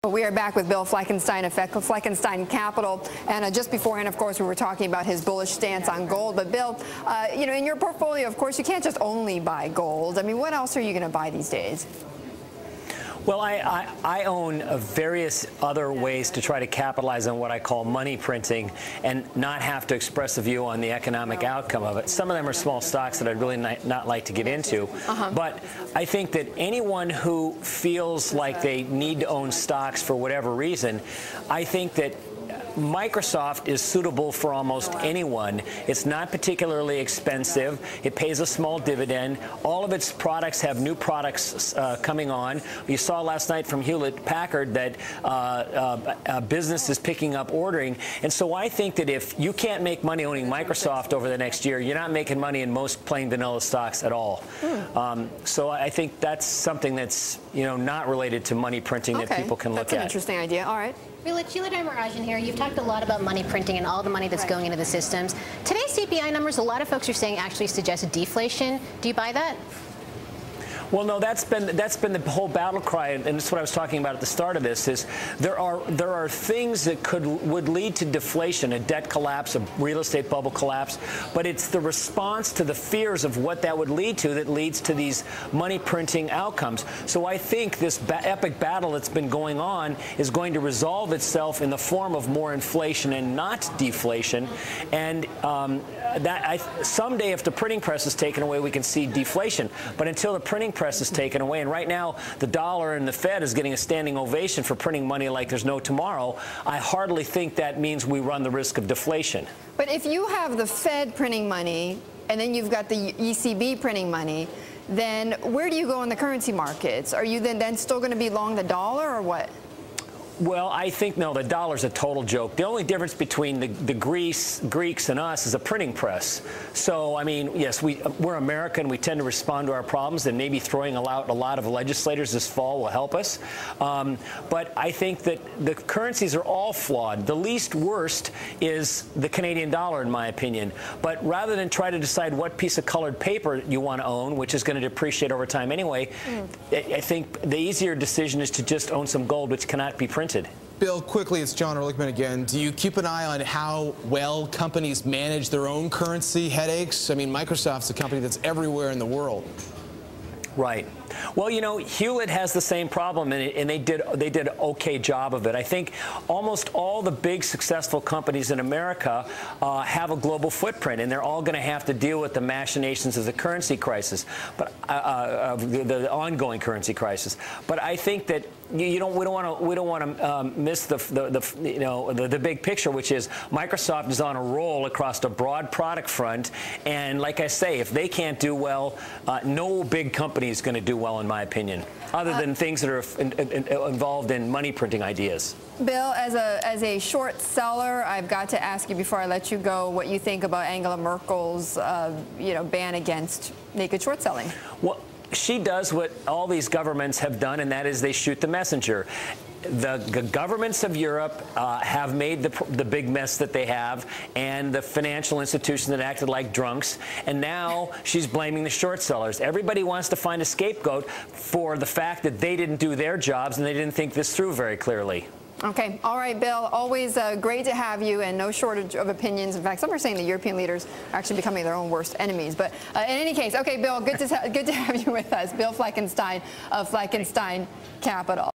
We are back with Bill Fleckenstein of Fleckenstein Capital, and just beforehand, of course, we were talking about his bullish stance on gold. But Bill, in your portfolio, of course, you can't just only buy gold. I mean, what else are you going to buy these days? Well, I own various other ways to try to capitalize on what I call money printing and not have to express a view on the economic outcome of it. Some of them are small stocks that I'd really not like to get into. But I think that anyone who feels like they need to own stocks for whatever reason, I think that Microsoft is suitable for almost anyone. It's not particularly expensive. It pays a small dividend. All of its products have new products coming on. You saw last night from Hewlett-Packard that business is picking up ordering. And so I think that if you can't make money owning Microsoft over the next year, you're not making money in most plain vanilla stocks at all. So I think that's something that's not related to money printing that people can look at. That's an interesting idea. All right. Sheila Dharmarajan here. You've talked a lot about money printing and all the money that's going into the systems. Today's CPI numbers, a lot of folks are saying actually suggest deflation. Do you buy that? Well, no, that's been the whole battle cry, and that's what I was talking about at the start of this. Is there are things that would lead to deflation, a debt collapse, a real estate bubble collapse, but it's the response to the fears of what that would lead to that leads to these money printing outcomes. So I think this epic battle that's been going on is going to resolve itself in the form of more inflation and not deflation, and someday if the printing press is taken away, we can see deflation. But until the printing press is taken away, and right now the dollar and the Fed is getting a standing ovation for printing money like there's no tomorrow, I hardly think that means we run the risk of deflation. But if you have the Fed printing money and then you've got the ECB printing money, then where do you go in the currency markets? Are you then still going to be long the dollar or what? Well, I think, no, the dollar's a total joke. The only difference between the Greeks and us is a printing press. So, I mean, yes, we're American. We tend to respond to our problems, and maybe throwing out a lot of legislators this fall will help us. But I think that the currencies are all flawed. The least worst is the Canadian dollar, in my opinion. But rather than try to decide what piece of colored paper you want to own, which is going to depreciate over time anyway, I think the easier decision is to just own some gold, which cannot be printed. Bill, quickly, it's John Ehrlichman again. Do you keep an eye on how well companies manage their own currency headaches? I mean, Microsoft's a company that's everywhere in the world. Right. Well, Hewlett has the same problem, and they did an okay job of it. I think almost all the big successful companies in America have a global footprint, and they're all going to have to deal with the machinations of the currency crisis, but the ongoing currency crisis. But I think that we don't want to miss the big picture, which is Microsoft is on a roll across a broad product front, and like I say, if they can't do well, no big company is going to do well, in my opinion, other than things that are involved in money printing ideas. Bill, as a short seller, I've got to ask you before I let you go what you think about Angela Merkel's ban against naked short selling. Well, she does what all these governments have done, and that is they shoot the messenger. The governments of Europe have made the big mess that they have, and the financial institutions that acted like drunks, and now she's blaming the short sellers. Everybody wants to find a scapegoat for the fact that they didn't do their jobs and they didn't think this through very clearly. Okay. All right, Bill. Always great to have you, and no shortage of opinions. In fact, some are saying the European leaders are actually becoming their own worst enemies. But in any case, okay, Bill, good to have you with us. Bill Fleckenstein of Fleckenstein Capital.